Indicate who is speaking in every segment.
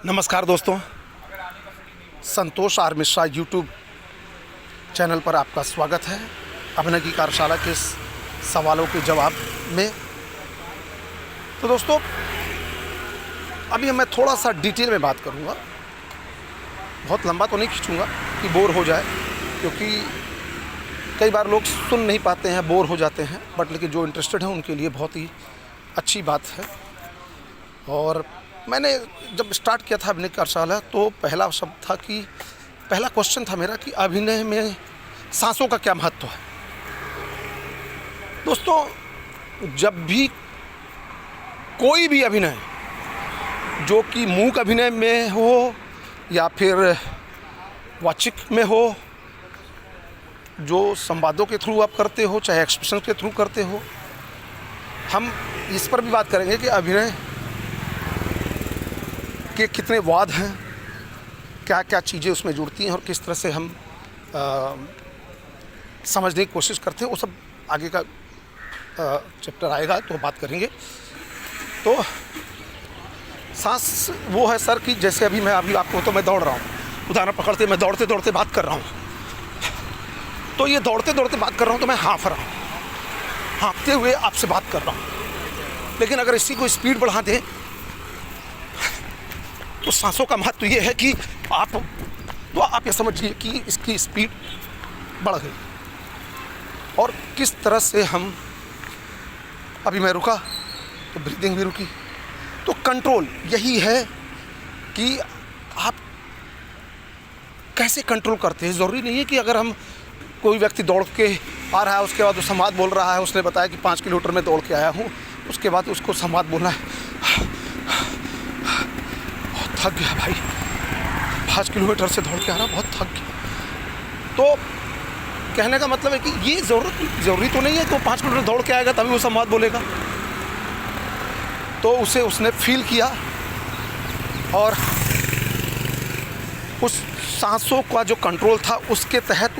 Speaker 1: नमस्कार दोस्तों, संतोष are Mishra YouTube channel पर आपका स्वागत है। अभिनय की कार्यशाला के सवालों के जवाब में। तो दोस्तों, अभी मैं थोड़ा सा डिटेल में बात करूंगा, बहुत लंबा तो नहीं खींचूंगा कि बोर हो जाए, क्योंकि कई बार लोग सुन नहीं पाते हैं, बोर हो जाते हैं। बट लेकिन जो इंटरेस्टेड हैं उनके लिए बहुत ही अच्छी बात है। और मैंने जब स्टार्ट किया था अभिनय कार्यशाला, तो पहला शब्द था कि पहला क्वेश्चन था मेरा कि अभिनय में सांसों का क्या महत्व है। दोस्तों, जब भी कोई भी अभिनय, जो कि मूक अभिनय में हो या फिर वाचिक में हो, जो संवादों के थ्रू आप करते हो, चाहे एक्सप्रेशन के थ्रू करते हो, हम इस पर भी बात करेंगे कि अभिनय के कितने वाद हैं, क्या क्या चीज़ें उसमें जुड़ती हैं और किस तरह से हम समझने की कोशिश करते हैं। वो सब आगे का चैप्टर आएगा तो बात करेंगे। तो सांस वो है सर कि जैसे अभी आपको तो मैं दौड़ रहा हूँ, उदाहरण पकड़ते मैं दौड़ते दौड़ते बात कर रहा हूँ, तो ये दौड़ते दौड़ते बात कर रहा हूँ तो मैं हाँफ रहा हूँ, हाँफते हुए आपसे बात कर रहा हूँ। लेकिन अगर इसी को स्पीड बढ़ा दें तो सांसों का महत्व ये है कि आप ये समझिए कि इसकी स्पीड बढ़ गई। और किस तरह से हम, अभी मैं रुका तो ब्रीदिंग भी रुकी। तो कंट्रोल यही है कि आप कैसे कंट्रोल करते हैं। ज़रूरी नहीं है कि अगर हम कोई व्यक्ति दौड़ के आ रहा है, उसके बाद वो संवाद बोल रहा है, उसने बताया कि 5 किलोमीटर में दौड़ के आया हूँ, उसके बाद उसको संवाद बोलना है, थक गया भाई, 5 किलोमीटर से दौड़ के आ रहा, बहुत थक गया। तो कहने का मतलब है कि ये ज़रूरी तो नहीं है कि वो 5 किलोमीटर दौड़ के आएगा तभी वो संवाद बोलेगा। तो उसने फील किया और उस सांसों का जो कंट्रोल था उसके तहत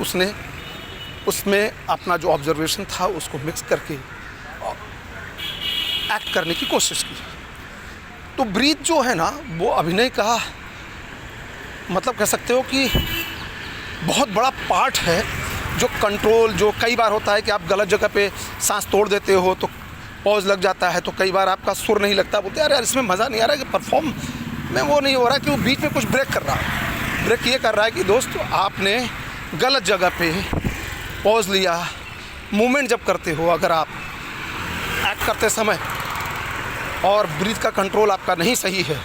Speaker 1: उसमें अपना जो ऑब्जर्वेशन था उसको मिक्स करके एक्ट करने की कोशिश की। तो ब्रीथ जो है ना, वो अभिनय का मतलब कह सकते हो कि बहुत बड़ा पार्ट है। जो कंट्रोल, जो कई बार होता है कि आप गलत जगह पे सांस तोड़ देते हो तो पॉज लग जाता है, तो कई बार आपका सुर नहीं लगता, बोलते यार इसमें मज़ा नहीं आ रहा है कि परफॉर्म में वो नहीं हो रहा है कि वो बीच में कुछ ब्रेक कर रहा है। ब्रेक ये कर रहा है कि दोस्त आपने गलत जगह पे पॉज लिया। मूवमेंट जब करते हो, अगर आप एक्ट करते समय और ब्रीथ का कंट्रोल आपका नहीं सही है,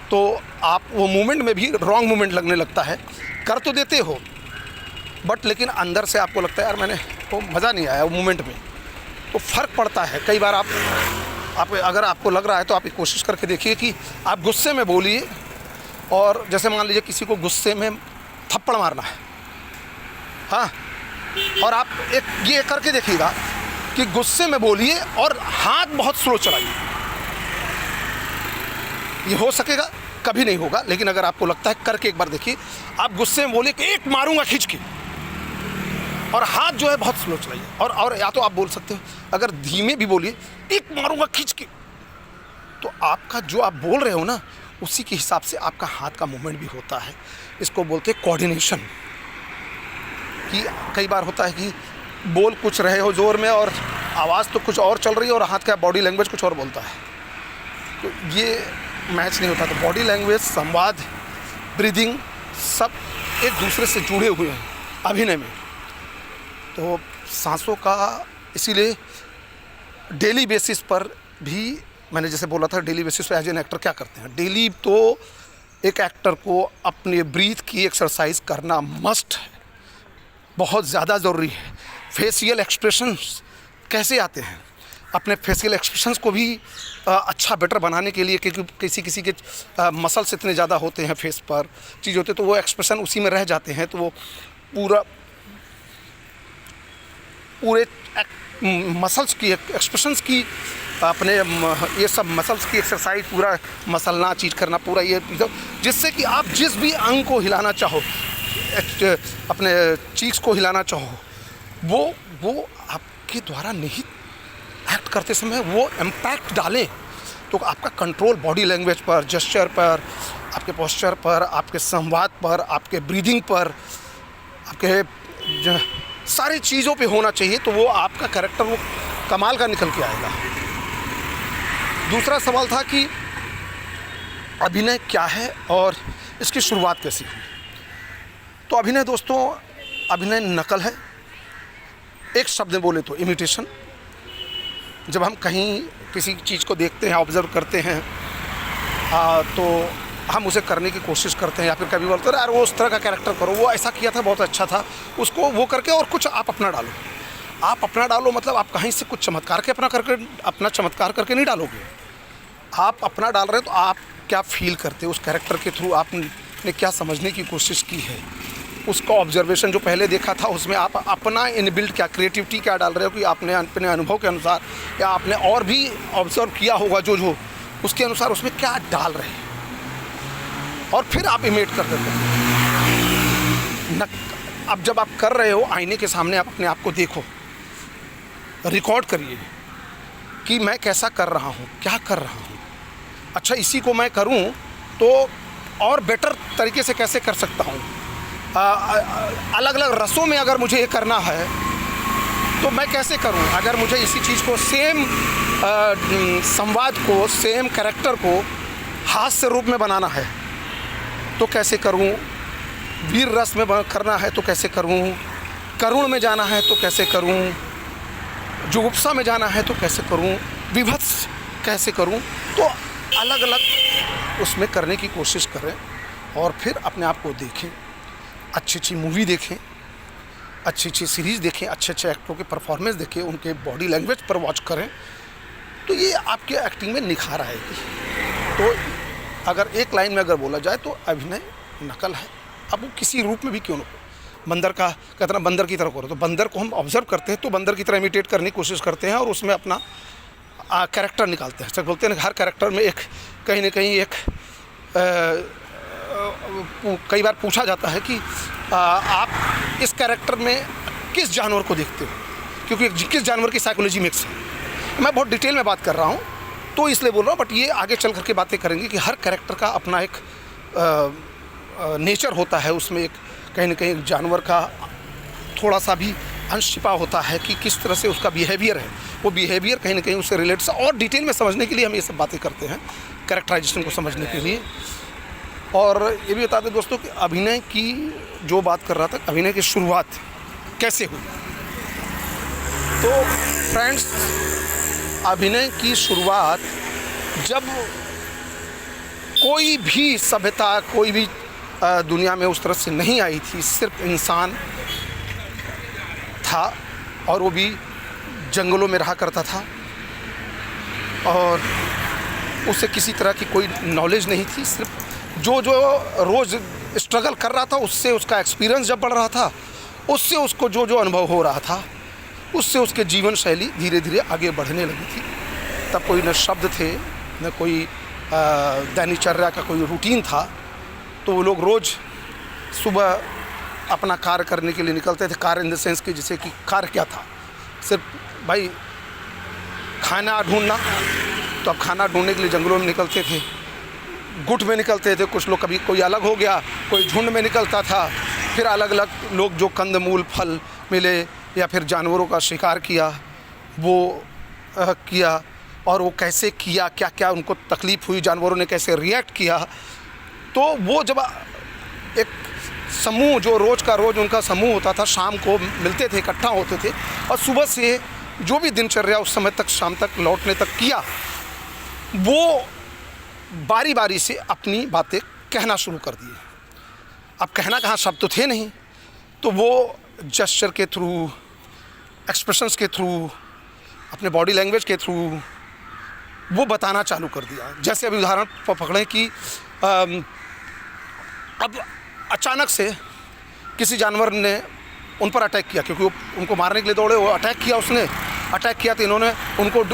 Speaker 1: तो आप वो मूवमेंट में भी रॉन्ग मूवमेंट लगने लगता है। कर तो देते हो बट लेकिन अंदर से आपको लगता है यार मैंने वो मज़ा नहीं आया वो मूवमेंट में। तो फ़र्क पड़ता है। कई बार आप अगर आपको लग रहा है तो आप एक कोशिश करके देखिए कि आप गुस्से में बोलिए, और जैसे मान लीजिए किसी को गुस्से में थप्पड़ मारना है, हाँ, और आप एक ये करके देखिएगा कि गुस्से में बोलिए और हाथ बहुत स्लो चलाइए। ये हो सकेगा? कभी नहीं होगा। लेकिन अगर आपको लगता है, करके एक बार देखिए। आप गुस्से में बोलिए कि एक मारूंगा खींच के, और हाथ जो है बहुत स्लो चलाइए। और या तो आप बोल सकते हो, अगर धीमे भी बोलिए, एक मारूंगा खींच के, तो आपका जो आप बोल रहे हो ना, उसी के हिसाब से आपका हाथ का मूवमेंट भी होता है। इसको बोलते हैं कोऑर्डिनेशन। कि कई बार होता है कि बोल कुछ रहे हो ज़ोर में और आवाज़ तो कुछ और चल रही है और हाथ का बॉडी लैंग्वेज कुछ और बोलता है, तो ये मैच नहीं होता। तो बॉडी लैंग्वेज, संवाद, ब्रीदिंग सब एक दूसरे से जुड़े हुए हैं अभिनय में। तो सांसों का इसीलिए डेली बेसिस पर भी, मैंने जैसे बोला था, डेली बेसिस पर एज एन एक्टर क्या करते हैं, डेली तो एक एक्टर को अपने ब्रीथ की एक्सरसाइज करना मस्ट है, बहुत ज़्यादा ज़रूरी है। फेशियल एक्सप्रेशंस कैसे आते हैं, अपने फेशियल एक्सप्रेशंस को भी अच्छा बेटर बनाने के लिए, क्योंकि किसी के मसल्स इतने ज़्यादा होते हैं, फेस पर चीज़ होते, तो वो एक्सप्रेशन उसी में रह जाते हैं। तो वो पूरे मसल्स की एक्सप्रेशंस की, अपने ये सब मसल्स की एक्सरसाइज, पूरा मसलना, चीज़ करना, पूरा ये, जिससे कि आप जिस भी अंग को हिलाना चाहो, अपने चीक्स को हिलाना चाहो, वो आपके द्वारा निहित एक्ट करते समय वो इम्पैक्ट डालें। तो आपका कंट्रोल बॉडी लैंग्वेज पर, जेस्चर पर, आपके पोस्चर पर, आपके संवाद पर, आपके ब्रीदिंग पर, आपके सारी चीज़ों पे होना चाहिए, तो वो आपका कैरेक्टर वो कमाल का निकल के आएगा। दूसरा सवाल था कि अभिनय क्या है और इसकी शुरुआत कैसी हुई। तो अभिनय दोस्तों, अभिनय नकल है। एक शब्द में बोले तो इमिटेशन। जब हम कहीं किसी चीज़ को देखते हैं, ऑब्ज़र्व करते हैं, तो हम उसे करने की कोशिश करते हैं, या फिर कभी बोलते हैं यार वो उस तरह का कैरेक्टर करो, वो ऐसा किया था, बहुत अच्छा था, उसको वो करके और कुछ आप अपना डालो। आप अपना डालो मतलब आप कहीं से कुछ चमत्कार के अपना चमत्कार करके नहीं डालोगे। आप अपना डाल रहे हो तो आप क्या फील करते हो उस कैरेक्टर के थ्रू, आपने क्या समझने की कोशिश की है, उसका ऑब्जर्वेशन जो पहले देखा था उसमें आप अपना इनबिल्ट क्या क्रिएटिविटी क्या डाल रहे हो, कि आपने अपने अनुभव के अनुसार या आपने और भी ऑब्जर्व किया होगा जो उसके अनुसार उसमें क्या डाल रहे हैं, और फिर आप इमेट कर देते हो। अब जब आप कर रहे हो, आईने के सामने आप अपने आप को देखो, रिकॉर्ड करिए कि मैं कैसा कर रहा हूँ, क्या कर रहा हूँ, अच्छा इसी को मैं करूँ तो और बेटर तरीके से कैसे कर सकता हूँ। अलग अलग रसों में अगर मुझे ये करना है तो मैं कैसे करूं। अगर मुझे इसी चीज़ को सेम संवाद को, सेम कैरेक्टर को हास्य रूप में बनाना है तो कैसे करूं, वीर रस में करना है तो कैसे करूं, करुण में जाना है तो कैसे करूं, जुगुप्सा में जाना है तो कैसे करूं, विभत्स कैसे करूं। तो अलग अलग उसमें करने की कोशिश करें और फिर अपने आप को देखें, अच्छी अच्छी मूवी देखें, अच्छी अच्छी सीरीज़ देखें, अच्छे अच्छे एक्टरों के परफॉर्मेंस देखें, उनके बॉडी लैंग्वेज पर वॉच करें, तो ये आपके एक्टिंग में निखार आएगी। तो अगर एक लाइन में अगर बोला जाए तो अभिनय नकल है, अब वो किसी रूप में भी क्यों न हो। बंदर का कहते ना बंदर की तरह करो, तो बंदर को हम ऑब्जर्व करते हैं तो बंदर की तरह इमिटेट करने की कोशिश करते हैं और उसमें अपना कैरेक्टर निकालते हैं। सब बोलते हैं हर कैरेक्टर में एक कहीं ना कहीं एक कई बार पूछा जाता है कि आप इस कैरेक्टर में किस जानवर को देखते हो, क्योंकि किस जानवर की साइकोलॉजी मिक्स है। मैं बहुत डिटेल में बात कर रहा हूँ तो इसलिए बोल रहा हूँ, बट ये आगे चल करके बातें करेंगे कि हर कैरेक्टर का अपना एक नेचर होता है, उसमें एक कहीं ना कहीं जानवर का थोड़ा सा भी अंश छिपा होता है कि किस तरह से उसका बिहेवियर है, वो बिहेवियर कहीं ना कहीं उससे रिलेटेड और डिटेल में समझने के लिए हम ये सब बातें करते हैं, कैरेक्टराइजेशन को समझने के लिए। और ये भी बता दें दोस्तों कि अभिनय की जो बात कर रहा था, अभिनय की शुरुआत कैसे हुई। तो फ्रेंड्स, अभिनय की शुरुआत जब कोई भी सभ्यता, कोई भी दुनिया में उस तरह से नहीं आई थी, सिर्फ इंसान था और वो भी जंगलों में रहा करता था और उसे किसी तरह की कोई नॉलेज नहीं थी। सिर्फ जो रोज़ स्ट्रगल कर रहा था उससे उसका एक्सपीरियंस जब बढ़ रहा था, उससे उसको जो अनुभव हो रहा था, उससे उसके जीवन शैली धीरे धीरे आगे बढ़ने लगी थी। तब कोई न शब्द थे, न कोई दैनिकचर्या का कोई रूटीन था, तो वो लोग रोज़ सुबह अपना कार्य करने के लिए निकलते थे। कार्य इन द सेंस कि जैसे कि कार्य क्या था, सिर्फ भाई खाना ढूंढना, तो अब खाना ढूंढने के लिए जंगलों में निकलते थे, गुट में निकलते थे, कुछ लोग कभी कोई अलग हो गया, कोई झुंड में निकलता था, फिर अलग अलग लोग जो कंदमूल फल मिले या फिर जानवरों का शिकार किया वो किया, और वो कैसे किया, क्या क्या उनको तकलीफ़ हुई, जानवरों ने कैसे रिएक्ट किया। तो वो जब एक समूह जो रोज़ का रोज़ उनका समूह होता था, शाम को मिलते थे, इकट्ठा होते थे और सुबह से जो भी दिनचर्या उस समय तक शाम तक लौटने तक किया, वो बारी बारी से अपनी बातें कहना शुरू कर दिए। अब कहना कहाँ, शब्द तो थे नहीं, तो वो जेस्चर के थ्रू, एक्सप्रेशंस के थ्रू, अपने बॉडी लैंग्वेज के थ्रू वो बताना चालू कर दिया। जैसे अभी उदाहरण पकड़ें कि अब अचानक से किसी जानवर ने उन पर अटैक किया, क्योंकि वो उनको मारने के लिए दौड़े, वो अटैक किया, उसने अटैक किया तो इन्होंने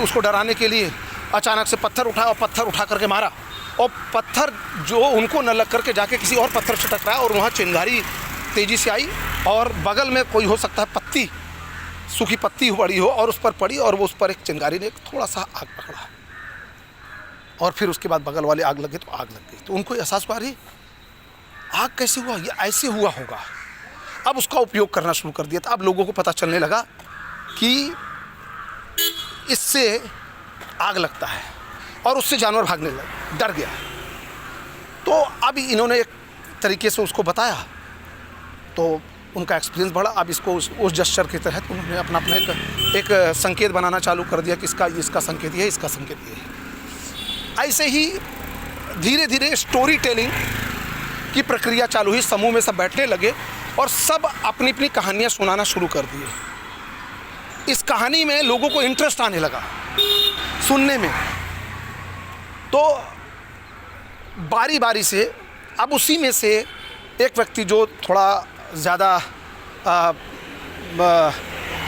Speaker 1: उसको डराने के लिए अचानक से पत्थर उठाया और पत्थर उठा करके मारा, और पत्थर जो उनको न लग करके जाके किसी और पत्थर से टकराया और वहाँ चिंगारी तेज़ी से आई और बगल में कोई हो सकता है पत्ती, सूखी पत्ती पड़ी हो और उस पर पड़ी और वो उस पर एक चिंगारी ने थोड़ा सा आग पकड़ा। और फिर उसके बाद बगल वाले आग लगे तो आग लग गई। तो उनको एहसास हुआ, अरे आग कैसे हुआ, ये ऐसे हुआ होगा। अब उसका उपयोग करना शुरू कर दिया। तो अब लोगों को पता चलने लगा कि इससे आग लगता है और उससे जानवर भागने लगे, डर गया। तो अब इन्होंने एक तरीके से उसको बताया तो उनका एक्सपीरियंस बढ़ा। अब इसको उस जेस्चर के तहत उन्होंने अपना एक संकेत बनाना चालू कर दिया कि इसका संकेत ये है, इसका संकेत ये है। ऐसे ही धीरे धीरे स्टोरी टेलिंग की प्रक्रिया चालू हुई। समूह में सब बैठने लगे और सब अपनी अपनी कहानियाँ सुनाना शुरू कर दिए। इस कहानी में लोगों को इंटरेस्ट आने लगा सुनने में। तो बारी बारी से अब उसी में से एक व्यक्ति जो थोड़ा ज़्यादा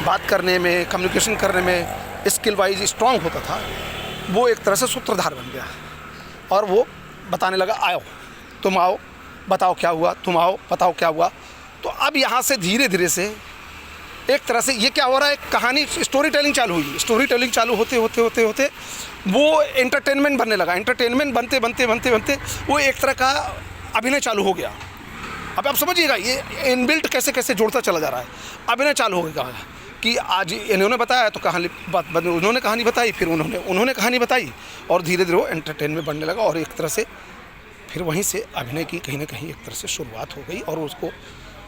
Speaker 1: बात करने में, कम्युनिकेशन करने में स्किल वाइज स्ट्रांग होता था, वो एक तरह से सूत्रधार बन गया और वो बताने लगा, आओ तुम आओ बताओ क्या हुआ, तुम आओ बताओ क्या हुआ। तो अब यहाँ से धीरे धीरे से एक तरह से ये क्या हो रहा है, कहानी स्टोरी टेलिंग चालू हुई। स्टोरी टेलिंग चालू होते होते होते होते वो एंटरटेनमेंट बनने लगा। एंटरटेनमेंट बनते बनते बनते बनते वो एक तरह का अभिनय चालू हो गया। अब आप समझिएगा ये इनबिल्ट कैसे कैसे जोड़ता चला जा रहा है। अभिनय चालू हो गया कि आज इन्होंने बताया तो कहानी उन्होंने कहानी बताई, फिर उन्होंने कहानी बताई और धीरे धीरे वो एंटरटेनमेंट बनने लगा। और एक तरह से फिर वहीं से अभिनय की कहीं ना कहीं एक तरह से शुरुआत हो गई और उसको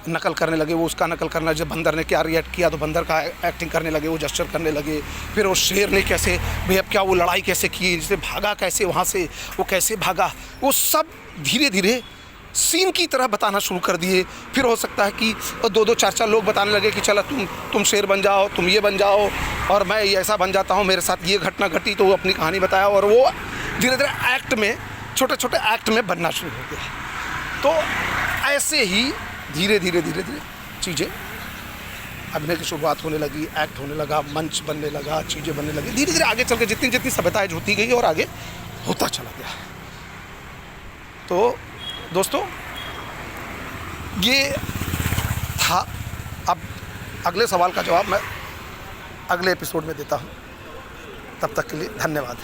Speaker 1: नकल करने लगे। वो उसका नकल करना, जब बंदर ने क्या रिएक्ट किया तो बंदर का एक्टिंग करने लगे, वो जेस्चर करने लगे। फिर वो शेर ने कैसे भैया क्या वो लड़ाई कैसे की, जैसे भागा कैसे वहाँ से, वो कैसे भागा, वो सब धीरे धीरे सीन की तरह बताना शुरू कर दिए। फिर हो सकता है कि दो दो चार चार लोग बताने लगे कि चलो तुम शेर बन जाओ, तुम ये बन जाओ और मैं ऐसा बन जाता हूँ, मेरे साथ ये घटना घटी। तो वो अपनी कहानी बताया और वो धीरे धीरे एक्ट में, छोटे छोटे एक्ट में बनना शुरू हो गया। तो ऐसे ही धीरे धीरे धीरे धीरे चीज़ें, अभिनय की शुरुआत होने लगी, एक्ट होने लगा, मंच बनने लगा, चीज़ें बनने लगी। धीरे धीरे आगे चल के जितनी जितनी सभ्यताएं होती गई और आगे होता चला गया। तो दोस्तों ये था। अब अगले सवाल का जवाब मैं अगले एपिसोड में देता हूँ। तब तक के लिए धन्यवाद।